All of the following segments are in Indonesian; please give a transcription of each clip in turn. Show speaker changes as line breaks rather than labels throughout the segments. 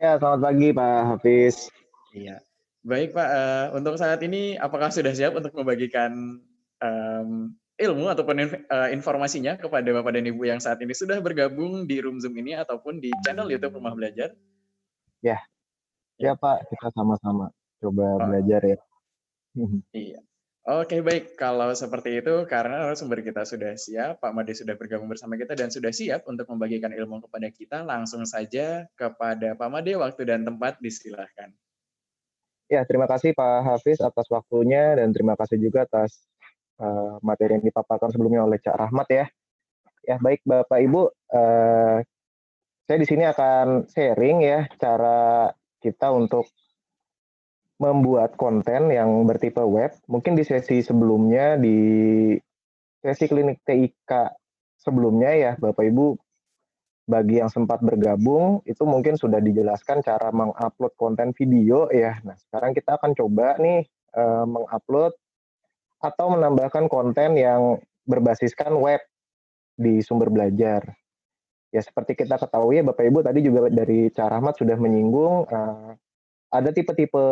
Ya, selamat pagi Pak Hafiz.
Iya. Baik Pak, untuk saat ini apakah sudah siap untuk membagikan, ilmu ataupun informasinya kepada Bapak dan Ibu yang saat ini sudah bergabung di room Zoom ini ataupun di channel YouTube Rumah Belajar?
Ya,
Ya.
ya Pak, kita sama-sama coba
Oh,
belajar ya.
iya. Oke baik, kalau seperti itu karena narasumber kita sudah siap, Pak Made sudah bergabung bersama kita dan sudah siap untuk membagikan ilmu kepada kita, langsung saja kepada Pak Made, waktu dan tempat disilahkan.
Ya, terima kasih Pak Hafiz atas waktunya dan terima kasih juga atas materi yang dipaparkan sebelumnya oleh Cak Rahmat ya. Ya, baik Bapak Ibu, saya di sini akan sharing ya cara kita untuk membuat konten yang bertipe web. Mungkin di sesi sebelumnya, di sesi klinik TIK sebelumnya ya Bapak Ibu, bagi yang sempat bergabung itu mungkin sudah dijelaskan cara mengupload konten video ya. Nah, sekarang kita akan coba nih mengupload atau menambahkan konten yang berbasiskan web di sumber belajar. Ya seperti kita ketahui ya Bapak Ibu tadi juga dari Cak Rahmat sudah menyinggung ada tipe-tipe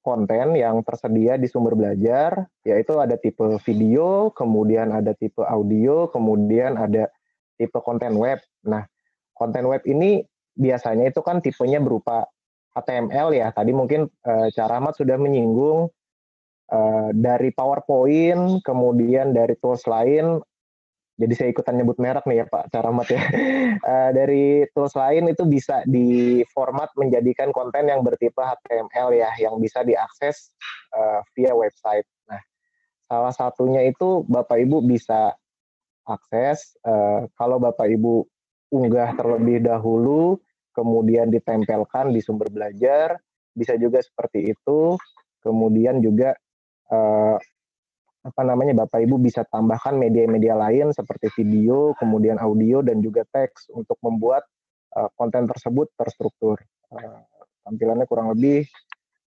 konten yang tersedia di sumber belajar, yaitu ada tipe video, kemudian ada tipe audio, kemudian ada tipe konten web. Nah, konten web ini biasanya itu kan tipenya berupa HTML ya. Tadi mungkin Cak Rahmat sudah menyinggung dari PowerPoint, kemudian dari tools lain. Jadi saya ikutan nyebut merek nih ya Pak Cak Rahmat ya. Dari tools lain itu bisa diformat menjadikan konten yang bertipe HTML ya, yang bisa diakses via website. Nah, salah satunya itu Bapak Ibu bisa akses kalau Bapak Ibu unggah terlebih dahulu, kemudian ditempelkan di sumber belajar, bisa juga seperti itu. Kemudian juga Bapak Ibu bisa tambahkan media-media lain seperti video, kemudian audio dan juga teks untuk membuat konten tersebut terstruktur. Tampilannya kurang lebih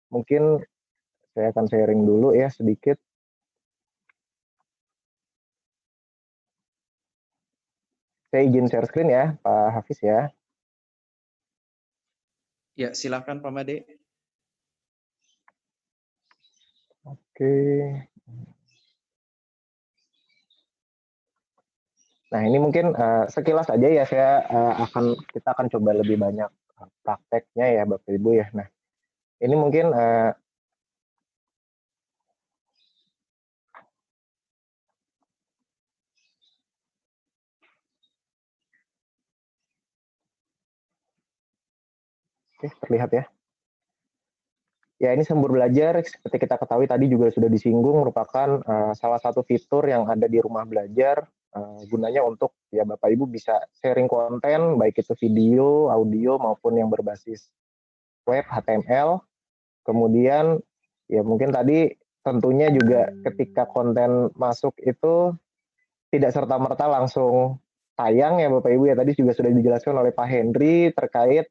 mungkin saya akan sharing dulu ya sedikit. Saya izin share screen ya, Pak Hafiz ya.
Ya, silakan Pak Made.
Oke. Nah ini mungkin sekilas aja ya kita akan coba lebih banyak prakteknya ya Bapak Ibu ya. Nah ini mungkin oke, terlihat ya. Ya ini sumber belajar seperti kita ketahui tadi juga sudah disinggung merupakan salah satu fitur yang ada di rumah belajar gunanya untuk ya Bapak Ibu bisa sharing konten baik itu video, audio maupun yang berbasis web HTML. Kemudian ya mungkin tadi tentunya juga ketika konten masuk itu tidak serta-merta langsung tayang ya Bapak Ibu ya tadi juga sudah dijelaskan oleh Pak Henry terkait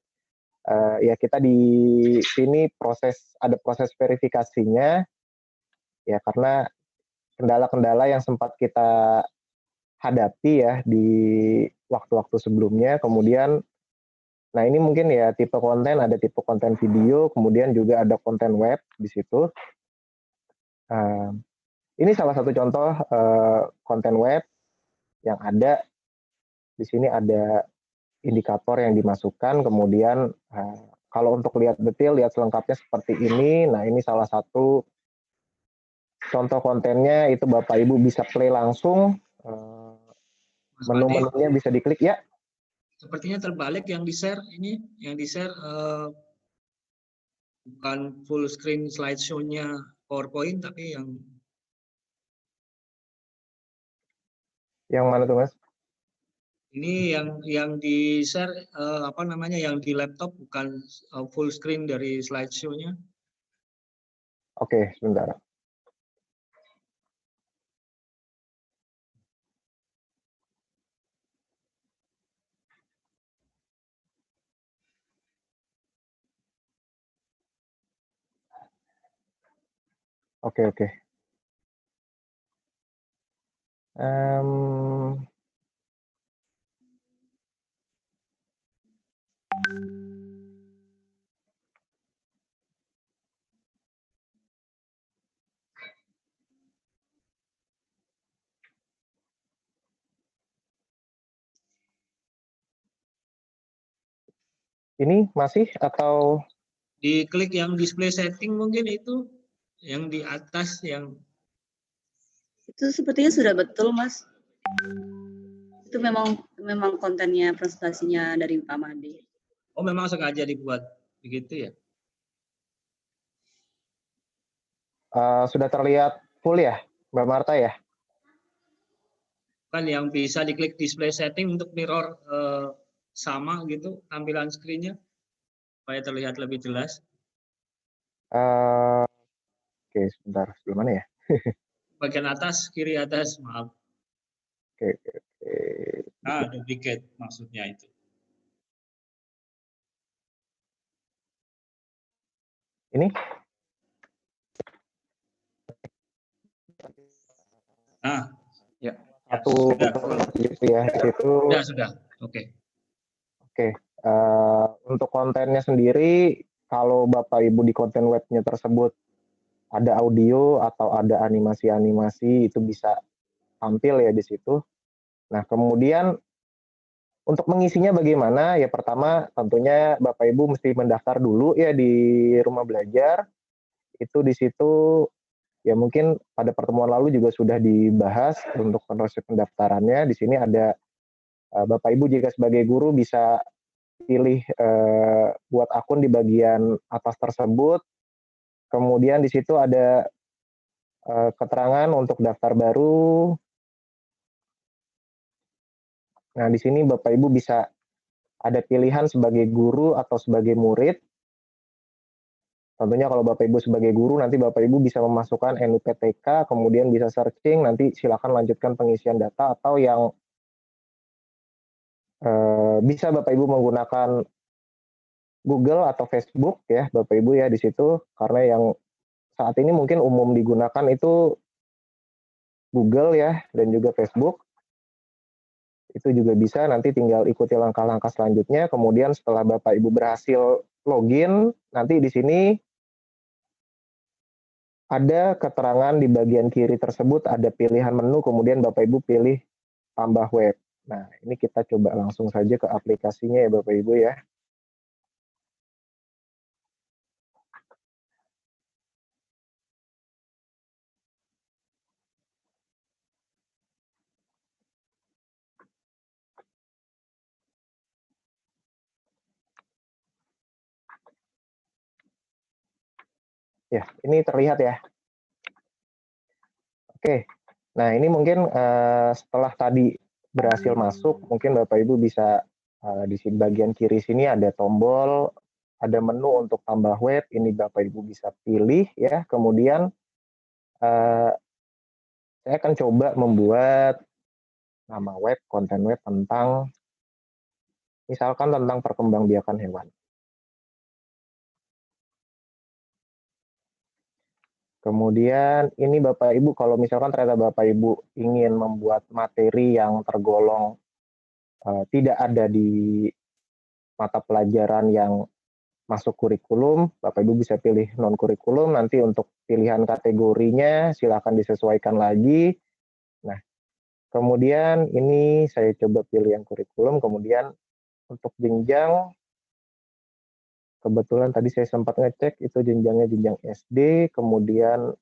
ya kita di sini ada proses verifikasinya ya karena kendala-kendala yang sempat kita hadapi ya di waktu-waktu sebelumnya. Kemudian, nah ini mungkin ya tipe konten ada tipe konten video, kemudian juga ada konten web di situ. Ini salah satu contoh konten web yang ada di sini ada indikator yang dimasukkan, kemudian kalau untuk lihat detail, lihat selengkapnya seperti ini. Nah ini salah satu contoh kontennya itu Bapak Ibu bisa play langsung, menu-menunya bisa diklik ya.
Sepertinya terbalik yang di-share ini, yang di-share bukan full screen slideshow-nya PowerPoint tapi
yang mana tuh Mas?
ini yang di-share yang di laptop bukan full screen dari slideshow-nya.
Oke, sebentar. Oke. Ini masih atau
Diklik yang display setting mungkin itu yang di atas yang
Itu sepertinya sudah betul, Mas. Itu memang kontennya presentasinya dari Pak Made.
oh memang sengaja dibuat begitu ya?
sudah terlihat full ya, Mbak Marta ya?
Kan yang bisa diklik display setting untuk mirror sama gitu tampilan screen-nya supaya terlihat lebih jelas.
Oke, sebentar, gimana ya?
Bagian atas, kiri atas, maaf.
Oke.
Duplicate maksudnya itu.
Ini?
Ya.
Satu gitu ya, di situ.
Sudah. Oke.
Untuk kontennya sendiri, kalau Bapak Ibu di konten webnya tersebut ada audio atau ada animasi-animasi, itu bisa tampil ya di situ. Nah, kemudian untuk mengisinya bagaimana? Ya pertama tentunya Bapak Ibu mesti mendaftar dulu ya di rumah belajar. Itu di situ ya mungkin pada pertemuan lalu juga sudah dibahas untuk proses pendaftarannya. Di sini ada Bapak Ibu jika sebagai guru bisa pilih buat akun di bagian atas tersebut. Kemudian di situ ada keterangan untuk daftar baru. Nah, di sini Bapak Ibu bisa ada pilihan sebagai guru atau sebagai murid. Tentunya kalau Bapak Ibu sebagai guru, nanti Bapak Ibu bisa memasukkan NIPTK, kemudian bisa searching, nanti silakan lanjutkan pengisian data, atau yang bisa Bapak Ibu menggunakan Google atau Facebook ya, Bapak Ibu ya di situ, karena yang saat ini mungkin umum digunakan itu Google ya, dan juga Facebook. Itu juga bisa, nanti tinggal ikuti langkah-langkah selanjutnya, kemudian setelah Bapak Ibu berhasil login, nanti di sini ada keterangan di bagian kiri tersebut, ada pilihan menu, kemudian Bapak Ibu pilih tambah web. Nah, ini kita coba langsung saja ke aplikasinya ya Bapak Ibu ya. Ya, ini terlihat ya. Oke, nah ini mungkin setelah tadi berhasil masuk, mungkin Bapak Ibu bisa di bagian kiri sini ada tombol, ada menu untuk tambah web, ini Bapak Ibu bisa pilih ya. Kemudian saya akan coba membuat nama web, konten web tentang, misalkan tentang perkembangbiakan hewan. Kemudian ini Bapak Ibu, kalau misalkan ternyata Bapak Ibu ingin membuat materi yang tergolong tidak ada di mata pelajaran yang masuk kurikulum, Bapak Ibu bisa pilih non kurikulum, nanti untuk pilihan kategorinya silakan disesuaikan lagi. Nah, kemudian ini saya coba pilih yang kurikulum, kemudian untuk jenjang, kebetulan tadi saya sempat ngecek itu jenjangnya jenjang SD, kemudian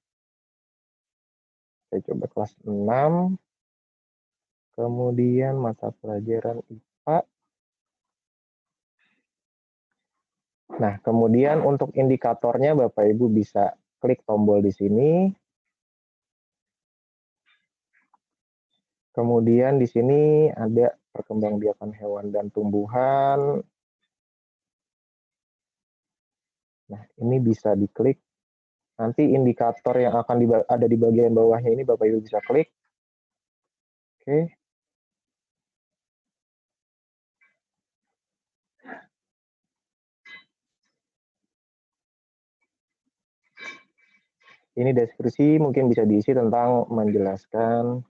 saya coba kelas 6, kemudian mata pelajaran IPA. Nah, kemudian untuk indikatornya Bapak Ibu bisa klik tombol di sini. Kemudian di sini ada perkembangbiakan hewan dan tumbuhan. Nah, ini bisa diklik. Nanti indikator yang akan ada di bagian bawahnya ini Bapak Ibu bisa klik. Oke. Ini deskripsi mungkin bisa diisi tentang menjelaskan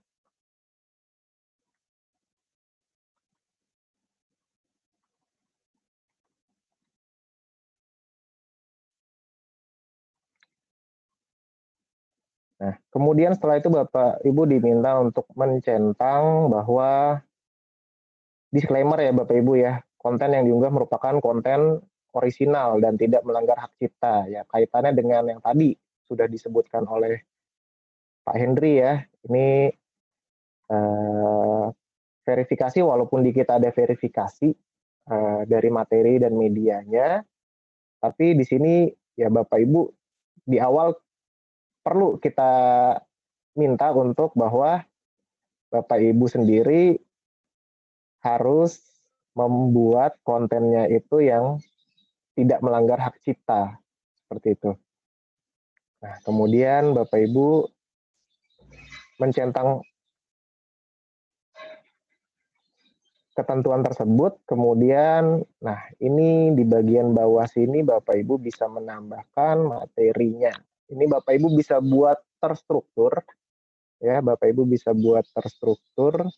Nah, kemudian setelah itu Bapak Ibu diminta untuk mencentang bahwa disclaimer ya Bapak Ibu ya, konten yang diunggah merupakan konten orisinal dan tidak melanggar hak cipta. Ya, kaitannya dengan yang tadi sudah disebutkan oleh Pak Hendri ya. Ini verifikasi, walaupun di kita ada verifikasi dari materi dan medianya, tapi di sini ya Bapak Ibu di awal perlu kita minta untuk bahwa Bapak Ibu sendiri harus membuat kontennya itu yang tidak melanggar hak cipta, seperti itu. Nah, kemudian Bapak Ibu mencentang ketentuan tersebut, kemudian, nah ini di bagian bawah sini Bapak Ibu bisa menambahkan materinya. Ini Bapak Ibu bisa buat terstruktur, ya Bapak Ibu bisa buat terstruktur.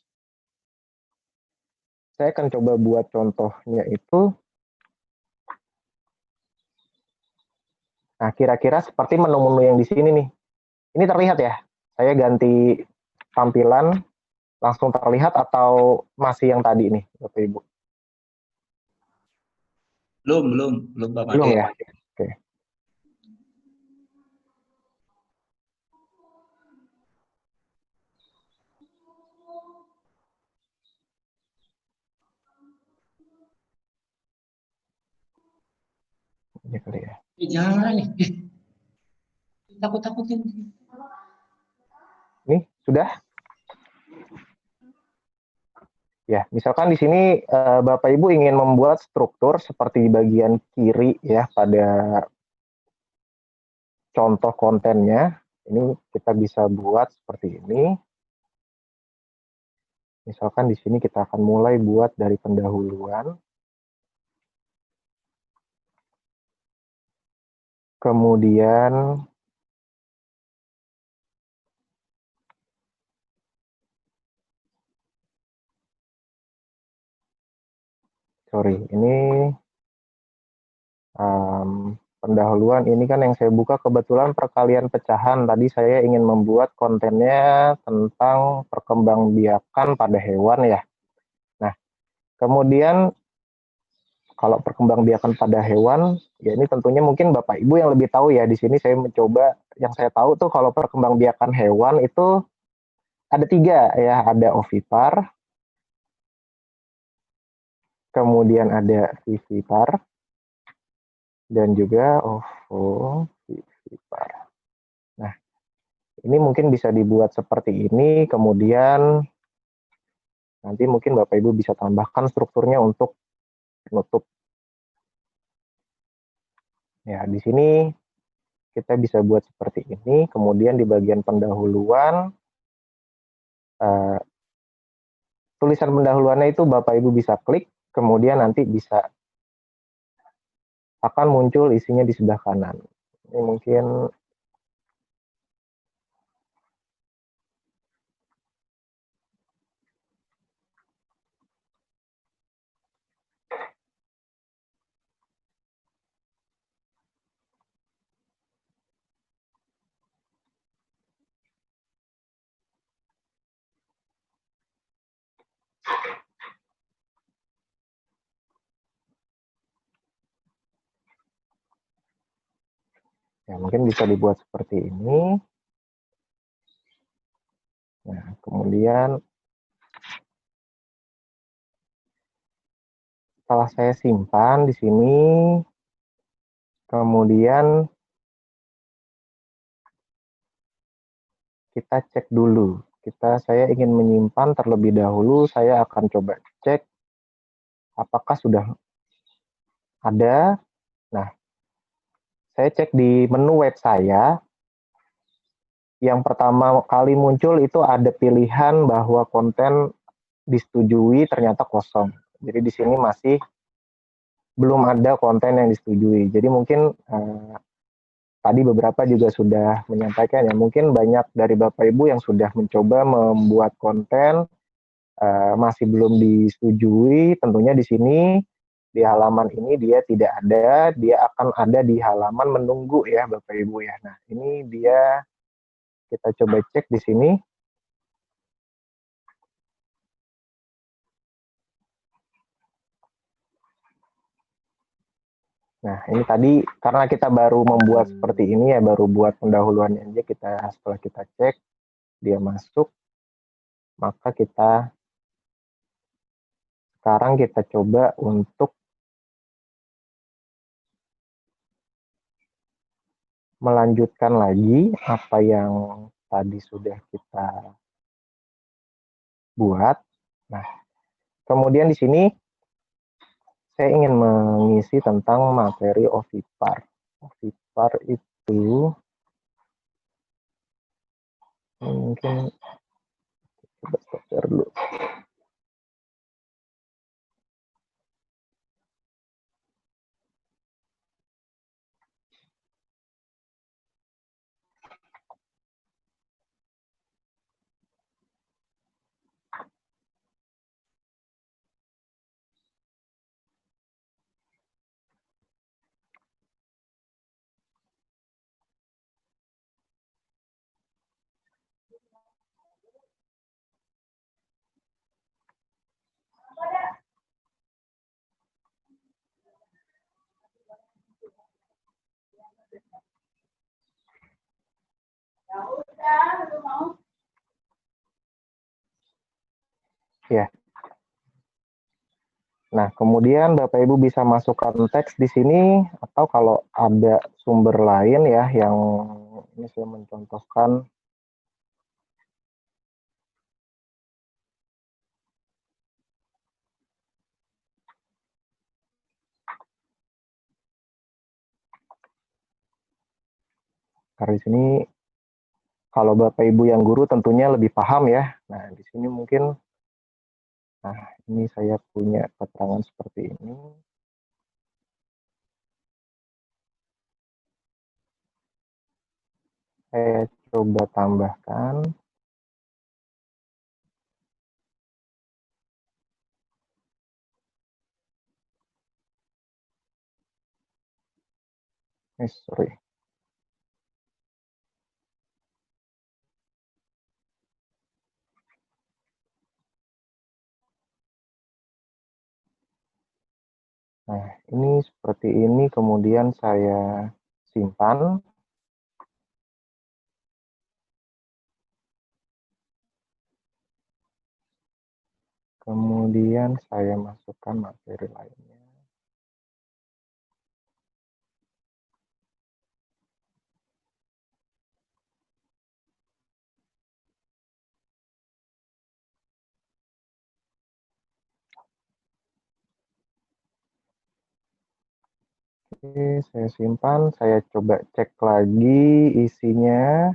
Saya akan coba buat contohnya itu. Nah, kira-kira seperti menu-menu yang di sini nih. Ini terlihat ya? Saya ganti tampilan, langsung terlihat atau masih yang tadi nih, Bapak Ibu?
Belum Pak Made.
Belum ya? Oke. Ini kali ya.
Jangan nih. Takut-takutin.
Ini sudah? Ya, misalkan di sini Bapak Ibu ingin membuat struktur seperti di bagian kiri ya pada contoh kontennya. Ini kita bisa buat seperti ini. Misalkan di sini kita akan mulai buat dari pendahuluan. Kemudian ini pendahuluan ini kan yang saya buka kebetulan perkalian pecahan. Tadi saya ingin membuat kontennya tentang perkembangbiakan pada hewan ya. Nah, kemudian kalau perkembangbiakan pada hewan, ya ini tentunya mungkin Bapak Ibu yang lebih tahu ya. Di sini saya mencoba, yang saya tahu tuh kalau perkembangbiakan hewan itu ada 3 ya, ada ovipar, kemudian ada vivipar, dan juga ovovivipar. Nah, ini mungkin bisa dibuat seperti ini, kemudian nanti mungkin Bapak Ibu bisa tambahkan strukturnya untuk penutup. Ya, di sini kita bisa buat seperti ini, kemudian di bagian pendahuluan, tulisan pendahuluannya itu Bapak Ibu bisa klik, kemudian nanti bisa akan muncul isinya di sebelah kanan. Ini mungkin ya mungkin bisa dibuat seperti ini. Nah, kemudian setelah saya simpan di sini, kemudian kita cek dulu. Saya ingin menyimpan terlebih dahulu, saya akan coba cek apakah sudah ada. Nah, saya cek di menu web saya. Yang pertama kali muncul itu ada pilihan bahwa konten disetujui ternyata kosong. Jadi di sini masih belum ada konten yang disetujui. Jadi mungkin tadi beberapa juga sudah menyampaikan ya, mungkin banyak dari Bapak Ibu yang sudah mencoba membuat konten masih belum disetujui. Tentunya di sini di halaman ini dia tidak ada, dia akan ada di halaman menunggu ya Bapak Ibu ya. Nah, ini dia, kita coba cek di sini. Nah, ini tadi karena kita baru membuat seperti ini ya, baru buat pendahuluannya aja, setelah kita cek dia masuk, maka sekarang kita coba untuk melanjutkan lagi apa yang tadi sudah kita buat. Nah, kemudian di sini saya ingin mengisi tentang materi OVIPAR. OVIPAR itu mungkin coba stop share dulu. Ya. Nah, kemudian Bapak Ibu bisa masukkan teks di sini, atau kalau ada sumber lain ya yang ini saya mencontohkan. Karena di sini kalau Bapak Ibu yang guru tentunya lebih paham ya. Nah, di sini mungkin, nah ini saya punya keterangan seperti ini. Saya coba tambahkan. Sorry. Nah, ini seperti ini, kemudian saya simpan. Kemudian saya masukkan materi lainnya. Oke, saya simpan, saya coba cek lagi isinya.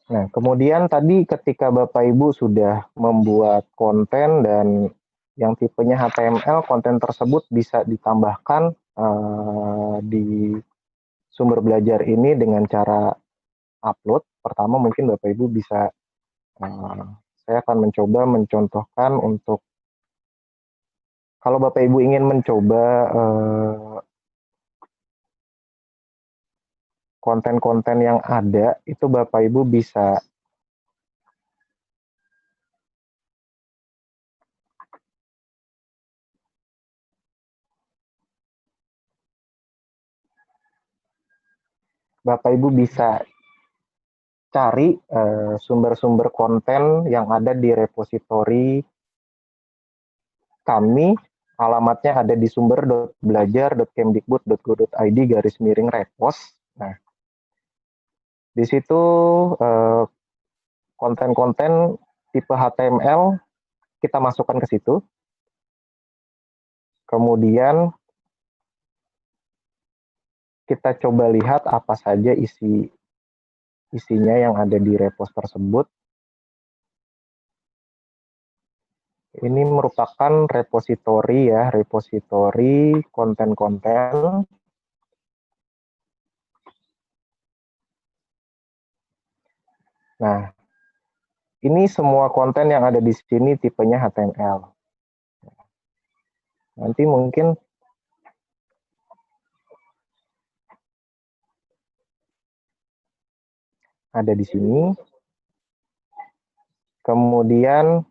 Nah, kemudian tadi ketika Bapak Ibu sudah membuat konten dan yang tipenya HTML, konten tersebut bisa ditambahkan di sumber belajar ini dengan cara upload. Pertama mungkin Bapak Ibu bisa, saya akan mencoba mencontohkan untuk, kalau Bapak Ibu ingin mencoba konten-konten yang ada, itu Bapak Ibu bisa cari sumber-sumber konten yang ada di repositori kami. Alamatnya ada di sumber.belajar.kemdikbud.go.id/repos. Nah, di situ konten-konten tipe HTML kita masukkan ke situ. Kemudian kita coba lihat apa saja isinya yang ada di repos tersebut. Ini merupakan repositori ya, repositori konten-konten. Nah, ini semua konten yang ada di sini tipenya HTML. Nanti mungkin ada di sini. Kemudian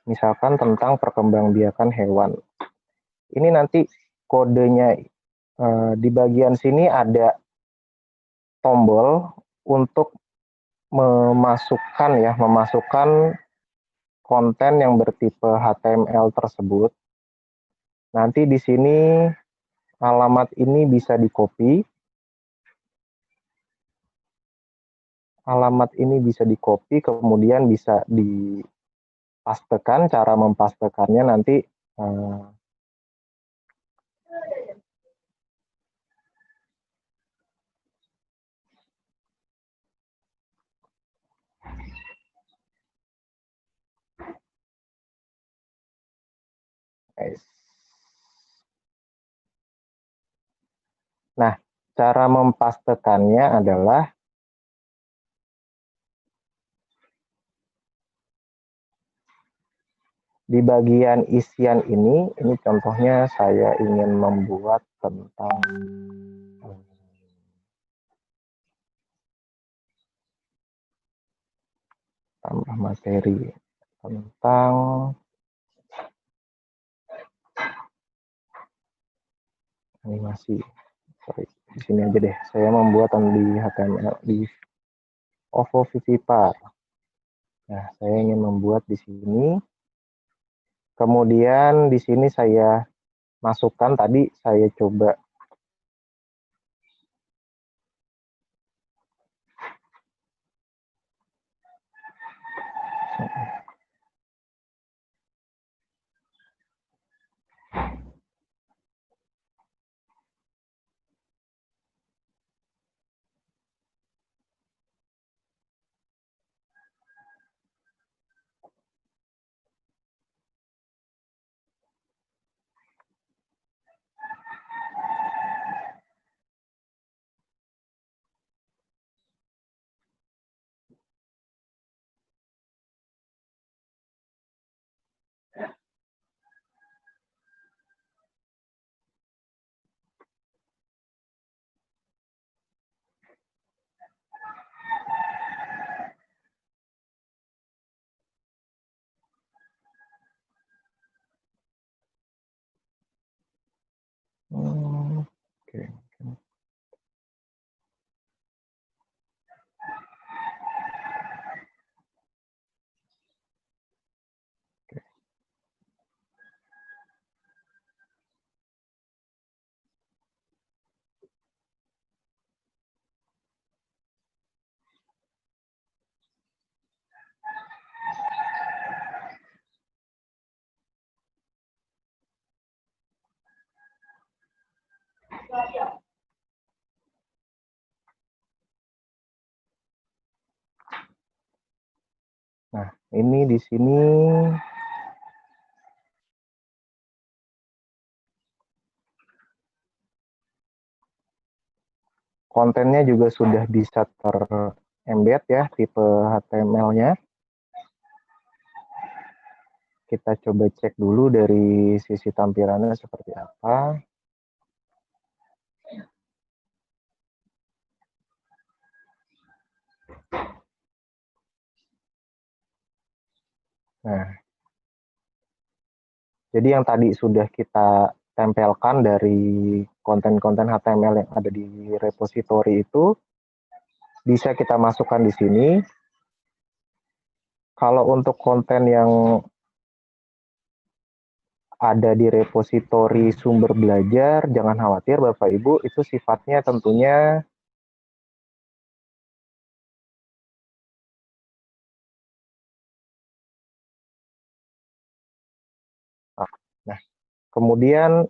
misalkan tentang perkembangbiakan hewan. Ini nanti kodenya di bagian sini ada tombol untuk memasukkan konten yang bertipe HTML tersebut. Nanti di sini alamat ini bisa di-copy. Alamat ini bisa di-copy, kemudian bisa dipastekan. Cara mempastekannya nanti nah, cara mempastekannya adalah di bagian isian ini contohnya saya ingin membuat tentang tambah materi tentang animasi. Sorry, di sini aja deh. Saya membuat di HTML di OVO Vivipar. Nah, saya ingin membuat di sini. Kemudian di sini saya masukkan tadi saya coba oke. Nah, ini di sini kontennya juga sudah bisa ter-embed ya, tipe HTML-nya. Kita coba cek dulu dari sisi tampilannya seperti apa. Nah, jadi yang tadi sudah kita tempelkan dari konten-konten HTML yang ada di repository itu bisa kita masukkan di sini. Kalau untuk konten yang ada di repository sumber belajar, jangan khawatir Bapak Ibu, itu sifatnya tentunya nah, kemudian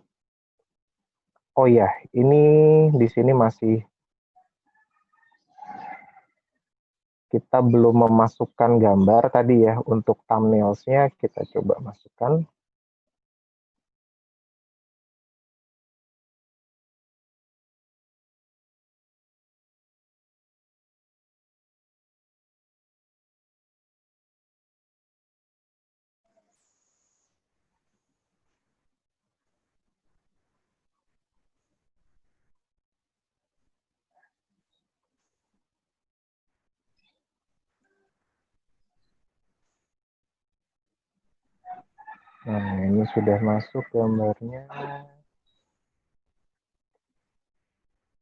oh ya, ini di sini masih kita belum memasukkan gambar tadi ya untuk thumbnails-nya kita coba masukkan. Nah, ini sudah masuk gambarnya.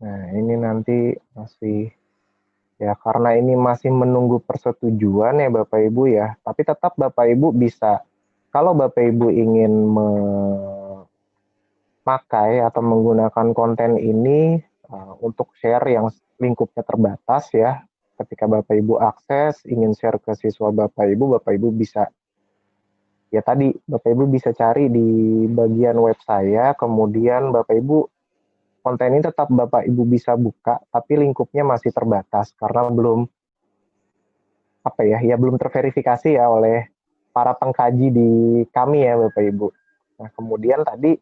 Nah, ini nanti masih, ya karena ini masih menunggu persetujuan ya Bapak Ibu ya. Tapi tetap Bapak Ibu bisa, kalau Bapak Ibu ingin memakai atau menggunakan konten ini untuk share yang lingkupnya terbatas ya. Ketika Bapak Ibu akses, ingin share ke siswa Bapak Ibu bisa, ya tadi Bapak Ibu bisa cari di bagian web saya, kemudian Bapak Ibu konten ini tetap Bapak Ibu bisa buka, tapi lingkupnya masih terbatas karena belum belum terverifikasi ya oleh para pengkaji di kami ya Bapak Ibu. Nah, kemudian tadi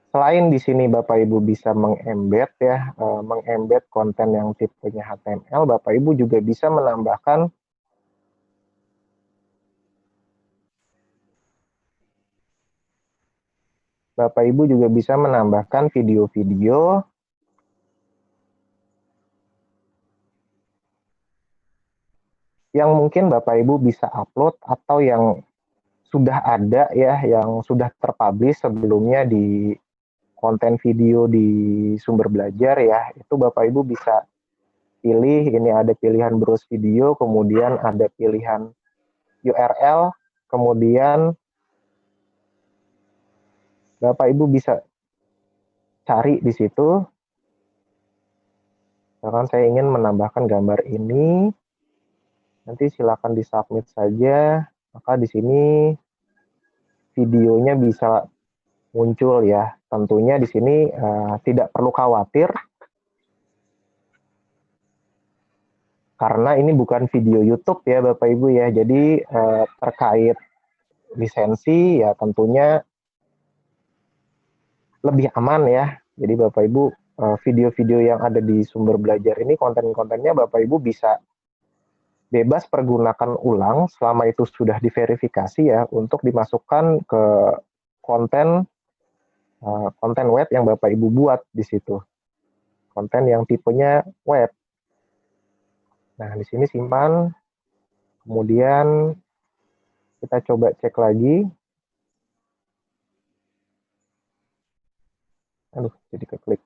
selain di sini Bapak Ibu bisa mengembed ya, mengembed konten yang tipenya HTML, Bapak Ibu juga bisa menambahkan video-video yang mungkin Bapak Ibu bisa upload atau yang sudah ada ya, yang sudah terpublish sebelumnya di konten video di sumber belajar ya. Itu Bapak Ibu bisa pilih, ini ada pilihan browse video, kemudian ada pilihan URL, kemudian Bapak Ibu bisa cari di situ. Misalkan saya ingin menambahkan gambar ini, nanti silakan disubmit saja. Maka di sini videonya bisa muncul ya. Tentunya di sini tidak perlu khawatir karena ini bukan video YouTube ya Bapak Ibu ya. Jadi terkait lisensi ya tentunya lebih aman ya. Jadi Bapak Ibu video-video yang ada di sumber belajar ini konten-kontennya Bapak Ibu bisa bebas pergunakan ulang selama itu sudah diverifikasi ya untuk dimasukkan ke konten konten web yang Bapak Ibu buat di situ. Konten yang tipenya web. Nah, di sini simpan. Kemudian kita coba cek lagi. Aduh, jadi keklik.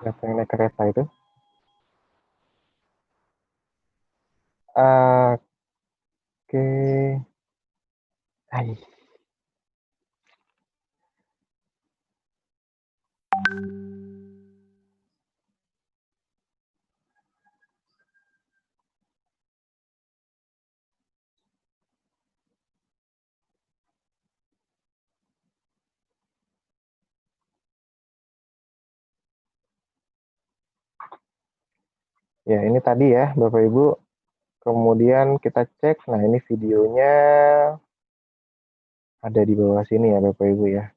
Siapa yang naik kereta itu? Oke. Hai. Ya, ini tadi ya, Bapak Ibu. Kemudian kita cek, nah ini videonya ada di bawah sini ya, Bapak Ibu ya.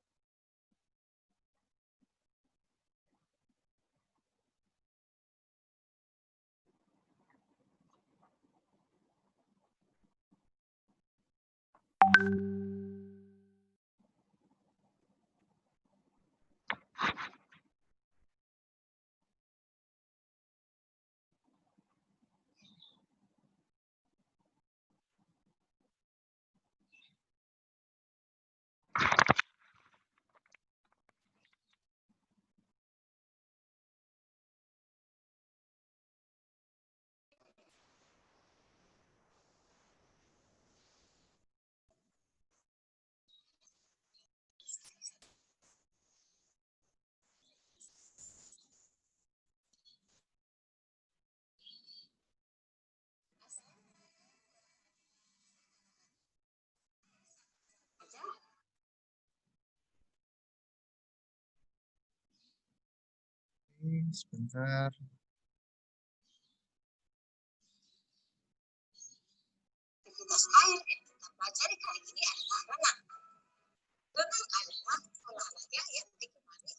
Sebentar.
Aktivitas air yang kita pelajari kali ini adalah renang. Renang adalah olahraga yang digemari.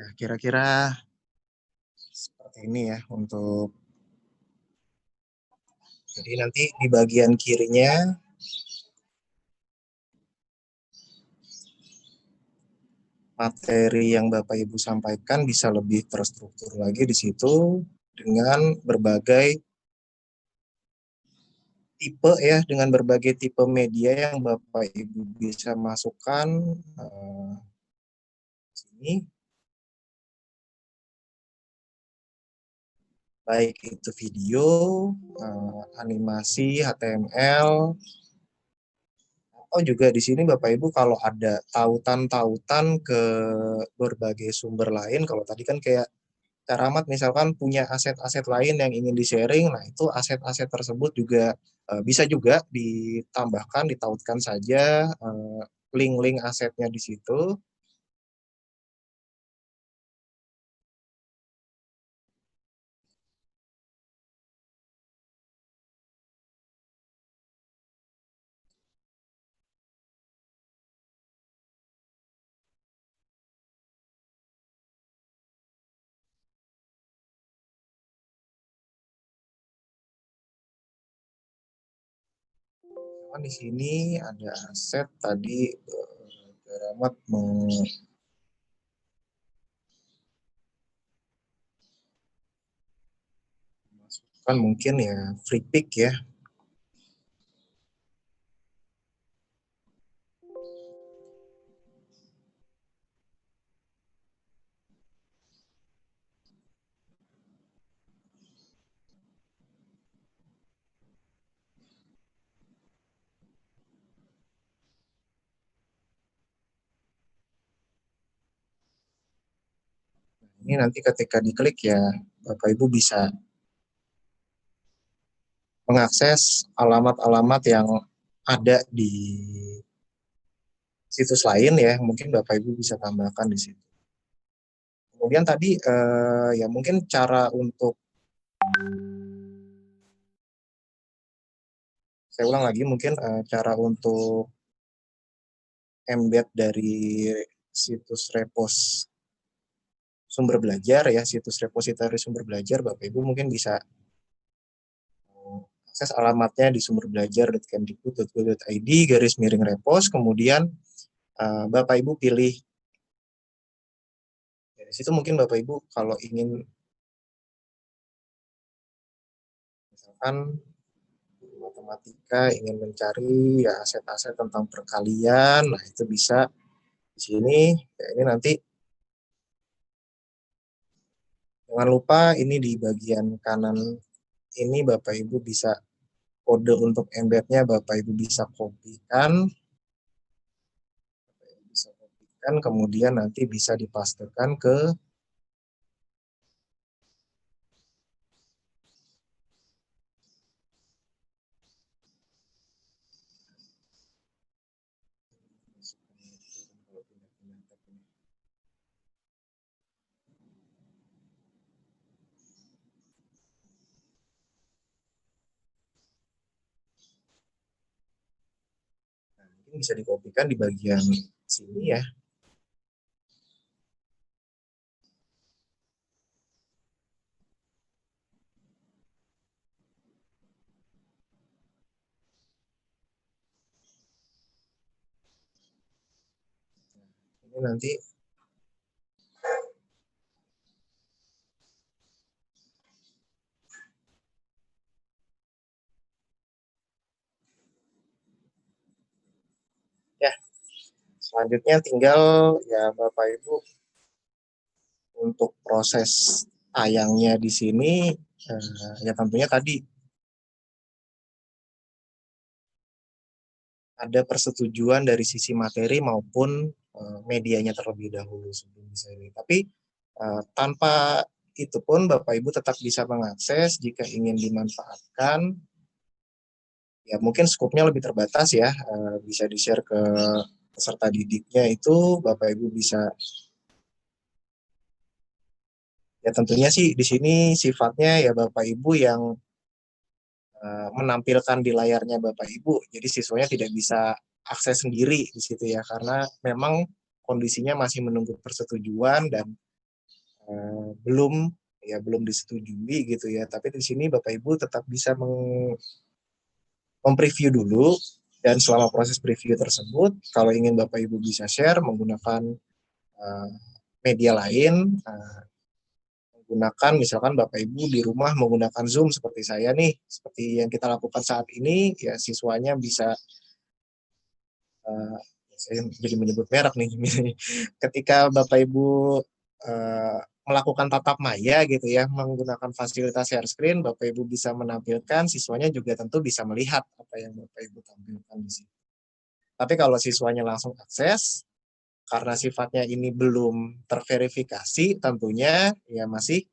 Ya, kira-kira seperti ini ya untuk, jadi nanti di bagian kirinya materi yang Bapak Ibu sampaikan bisa lebih terstruktur lagi di situ dengan berbagai tipe ya, dengan berbagai tipe media yang Bapak Ibu bisa masukkan sini, baik itu video, animasi, HTML, atau juga di sini Bapak Ibu kalau ada tautan-tautan ke berbagai sumber lain, kalau tadi kan kayak Kak Rahmat misalkan punya aset-aset lain yang ingin di-sharing, nah itu aset-aset tersebut juga bisa juga ditambahkan, ditautkan saja link-link asetnya di situ. Di sini ada aset tadi Kak Rahmat memasukkan mungkin ya free pick ya. Ini nanti ketika diklik ya Bapak Ibu bisa mengakses alamat-alamat yang ada di situs lain ya, mungkin Bapak Ibu bisa tambahkan di situ. Kemudian tadi ya mungkin cara untuk, saya ulang lagi mungkin cara untuk embed dari situs repos sumber belajar ya, situs repositori sumber belajar, Bapak Ibu mungkin bisa akses alamatnya di sumberbelajar.kemdikbud.go.id/repos, kemudian Bapak Ibu pilih dari situ. Mungkin Bapak Ibu kalau ingin misalkan matematika ingin mencari ya aset-aset tentang perkalian, nah itu bisa di sini ya. Ini nanti jangan lupa ini di bagian kanan ini Bapak Ibu bisa kode untuk embednya, Bapak Ibu bisa kopikan, kemudian nanti bisa dipastekan ke bisa dikopikan di bagian sini ya. Ini nanti ya, selanjutnya tinggal ya Bapak Ibu untuk proses tayangnya di sini ya tentunya tadi ada persetujuan dari sisi materi maupun medianya terlebih dahulu sebelum bisa ini. Tapi tanpa itu pun Bapak Ibu tetap bisa mengakses jika ingin dimanfaatkan. Ya mungkin skupnya lebih terbatas ya, bisa di-share ke peserta didiknya, itu Bapak Ibu bisa. Ya tentunya sih di sini sifatnya ya Bapak Ibu yang menampilkan di layarnya Bapak Ibu. Jadi siswanya tidak bisa akses sendiri di situ ya, karena memang kondisinya masih menunggu persetujuan dan
belum disetujui gitu ya. Tapi di sini Bapak Ibu tetap bisa mempreview dulu, dan selama proses preview tersebut, kalau ingin Bapak Ibu bisa share menggunakan media lain, menggunakan misalkan Bapak Ibu di rumah menggunakan Zoom seperti saya nih, seperti yang kita lakukan saat ini, ya siswanya bisa, saya jadi menyebut merek nih, ketika Bapak Ibu melakukan tatap maya gitu ya, menggunakan fasilitas share screen, Bapak Ibu bisa menampilkan, siswanya juga tentu bisa melihat apa yang Bapak Ibu tampilkan di sini. Tapi kalau siswanya langsung akses, karena sifatnya ini belum terverifikasi, tentunya ya masih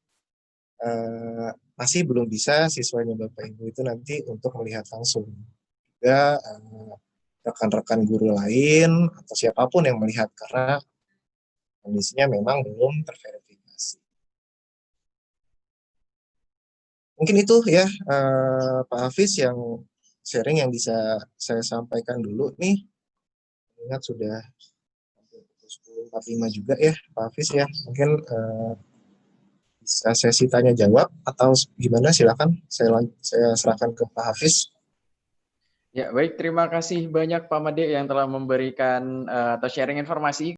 belum bisa siswanya Bapak Ibu itu nanti untuk melihat langsung. Juga rekan-rekan guru lain atau siapapun yang melihat, karena kondisinya memang belum terverifikasi. Mungkin itu ya Pak Hafiz yang sharing yang bisa saya sampaikan dulu nih. Ingat sudah 10.45 juga ya Pak Hafiz ya. Mungkin bisa sesi tanya jawab atau gimana, silakan saya serahkan ke Pak Hafiz.
Ya, baik, terima kasih banyak Pak Made yang telah memberikan atau sharing informasi